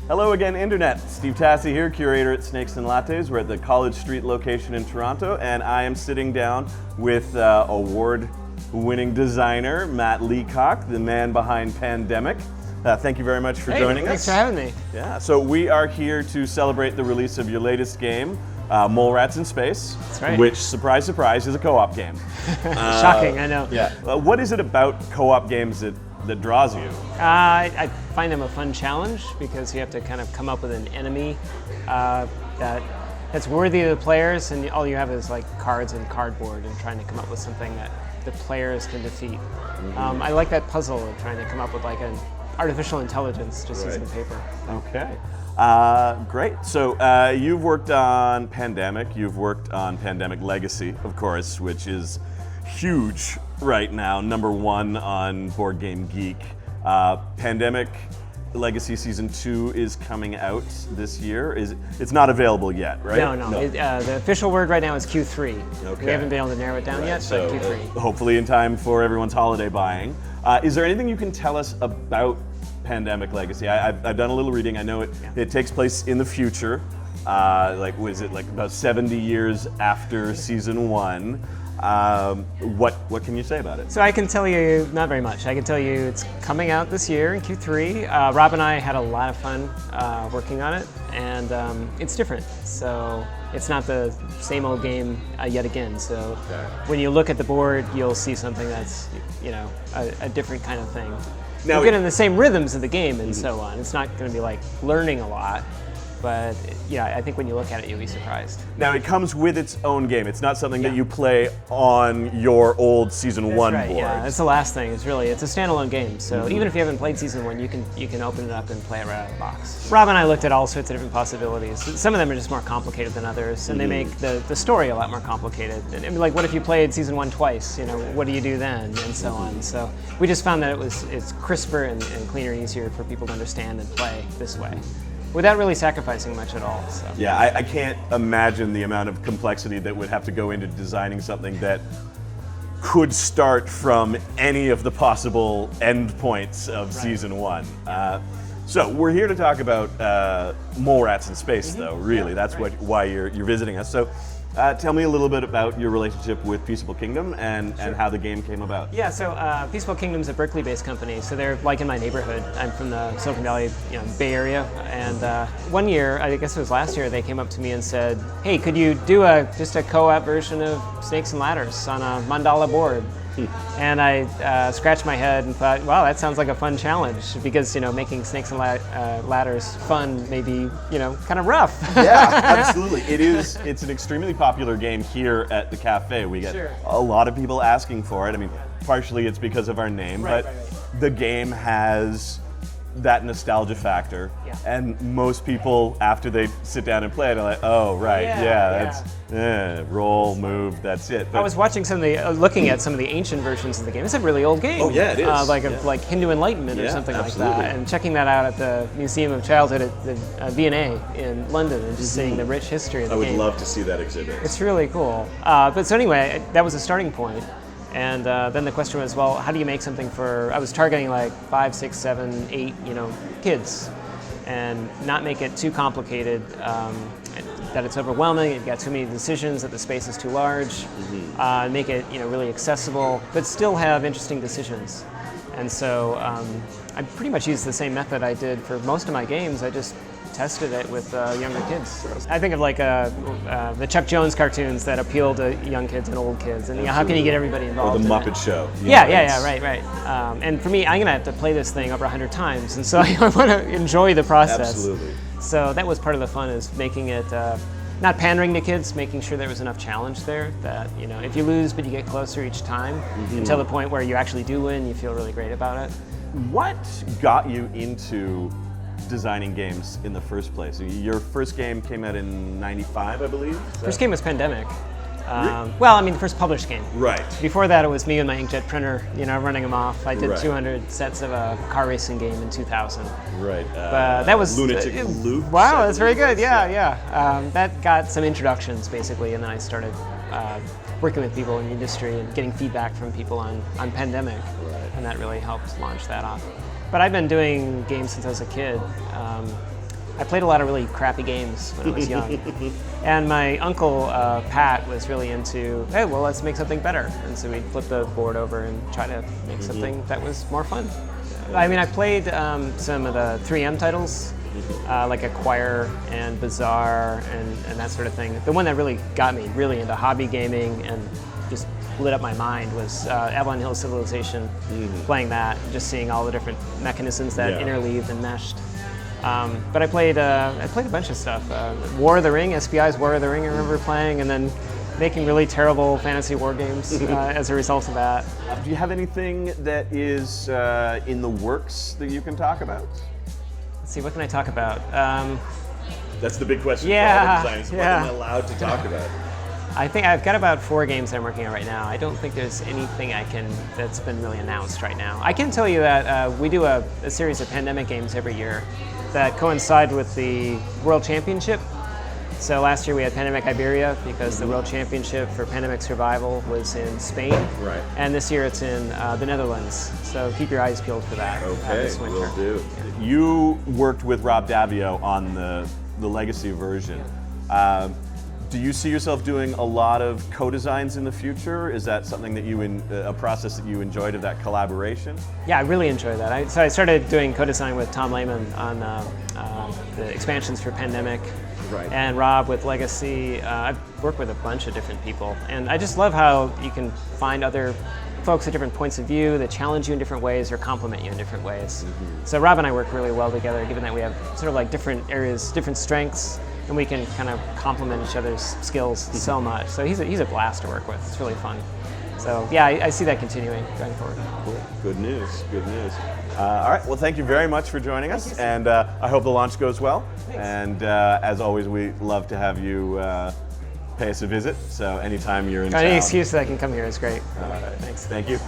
Hello again, Internet. Steve Tassi here, curator at Snakes and Lattes. We're at the College Street location in Toronto, and I am sitting down with award-winning designer Matt Leacock, the man behind Pandemic. Thank you very much for joining us. Thanks for having me. Yeah, so we are here to celebrate the release of your latest game, Mole Rats in Space, That's right. which, surprise, surprise, is a co-op game. Shocking, I know. Yeah. What is it about co-op games that draws you? I find them a fun challenge because you have to kind of come up with an enemy that's worthy of the players, and all you have is like cards and cardboard and trying to come up with something that the players can defeat. Mm-hmm. I like that puzzle of trying to come up with like an artificial intelligence just using paper. Okay. Great. So you've worked on Pandemic, you've worked on Pandemic Legacy, of course, which is huge right now, #1 on Board Game Geek. Pandemic Legacy Season 2 is coming out this year. It's not available yet, right? No. The official word right now is Q3. Okay. We haven't been able to narrow it down yet, so, but Q3. Hopefully in time for everyone's holiday buying. Is there anything you can tell us about Pandemic Legacy? I've done a little reading. I know it takes place in the future. Was it like about 70 years after Season 1? What can you say about it? So I can tell you not very much. I can tell you it's coming out this year in Q3. Rob and I had a lot of fun working on it, and it's different. So it's not the same old game yet again. So when you look at the board, you'll see something that's a different kind of thing. Now you'll get in the same rhythms of the game and so on. It's not going to be like learning a lot. But yeah, I think when you look at it, you'll be surprised. Now it comes with its own game. It's not something that you play on your old Season 1 board. Yeah, that's the last thing. It's a standalone game. So even if you haven't played Season 1, you can open it up and play it right out of the box. Rob and I looked at all sorts of different possibilities. Some of them are just more complicated than others, and they make the story a lot more complicated. I mean, like, what if you played Season 1 twice? What do you do then, and so on. So we just found that it's crisper and cleaner and easier for people to understand and play this way, without really sacrificing much at all. So. Yeah, I can't imagine the amount of complexity that would have to go into designing something that could start from any of the possible endpoints of Season 1. So we're here to talk about Mole Rats in Space, though, really. That's why you're visiting us. So tell me a little bit about your relationship with Peaceable Kingdom and how the game came about. Yeah, so Peaceable Kingdom's a Berkeley-based company, so they're like in my neighborhood. I'm from the Silicon Valley, Bay Area, and one year, I guess it was last year, they came up to me and said, "Hey, could you do just a co-op version of Snakes and Ladders on a mandala board?" And I scratched my head and thought, wow, that sounds like a fun challenge, because making Snakes and Ladders fun may be kind of rough. Yeah, absolutely. It's an extremely popular game here at the cafe. We get a lot of people asking for it. I mean, partially it's because of our name, but the game has that nostalgia factor, and most people, after they sit down and play it, are like, oh right, that's roll, move, that's it. But I was watching looking at some of the ancient versions of the game. It's a really old game. Oh yeah, it is. Like Hindu Enlightenment or something like that. And checking that out at the Museum of Childhood at the V&A in London, and just seeing the rich history of the game. I would love to see that exhibit. It's really cool. But so anyway, that was a starting point. And then the question was, well, how do you make something I was targeting like 5, 6, 7, 8, kids, and not make it too complicated, that it's overwhelming, you've got too many decisions, that the space is too large, make it really accessible, but still have interesting decisions. And so I pretty much used the same method I did for most of my games. I just tested it with younger kids. I think of like the Chuck Jones cartoons that appeal to young kids and old kids, and how can you get everybody involved? Or the Muppet Show. Right. And for me, I'm gonna have to play this thing over 100 times, and so I want to enjoy the process. Absolutely. So that was part of the fun, is making it not pandering to kids, making sure there was enough challenge there that if you lose but you get closer each time until the point where you actually do win, you feel really great about it. What got you into designing games in the first place? Your first game came out in '95, I believe? First game was Pandemic. The first published game. Right. Before that, it was me and my inkjet printer, running them off. I did 200 sets of a car racing game in 2000. Right. But that was Lunatic Loop. Wow, that's very good. Yeah. That got some introductions basically, and then I started working with people in the industry and getting feedback from people on Pandemic, and that really helped launch that off. But I've been doing games since I was a kid. I played a lot of really crappy games when I was young. And my uncle, Pat, was really into, hey, well, let's make something better. And so we'd flip the board over and try to make something that was more fun. I mean, I played some of the 3M titles, like Acquire and Bazaar and that sort of thing. The one that really got me really into hobby gaming and just lit up my mind was Avalon Hill Civilization, playing that, just seeing all the different mechanisms that interleaved and meshed. But I played a bunch of stuff. War of the Ring, SPI's War of the Ring, I remember playing, and then making really terrible fantasy war games as a result of that. Do you have anything that is in the works that you can talk about? Let's see, what can I talk about? That's the big question Yeah, for all the designers. yeah. What am I allowed to talk about? I think I've got about 4 games that I'm working on right now. I don't think there's anything that's been really announced right now. I can tell you that we do a series of pandemic games every year that coincide with the World Championship. So last year we had Pandemic Iberia because the World Championship for Pandemic Survival was in Spain. Right. And this year it's in the Netherlands. So keep your eyes peeled for that this winter. Will do. Yeah. You worked with Rob Davio on the Legacy version. Do you see yourself doing a lot of co-designs in the future? Is that something that a process that you enjoyed of that collaboration? Yeah, I really enjoy that. So I started doing co-design with Tom Lehman on the expansions for Pandemic. Right. And Rob with Legacy. I've worked with a bunch of different people, and I just love how you can find other folks at different points of view that challenge you in different ways or complement you in different ways. So Rob and I work really well together, given that we have sort of like different areas, different strengths, and we can kind of complement each other's skills so much. So he's a blast to work with. It's really fun. So yeah, I see that continuing going forward. Cool. Good news. Good news. All right. Well, thank you very much for joining us, and I hope the launch goes well. Thanks. And as always, we love to have you pay us a visit. So anytime you're in town. Any excuse that I can come here is great. All right. Thanks. Thank you.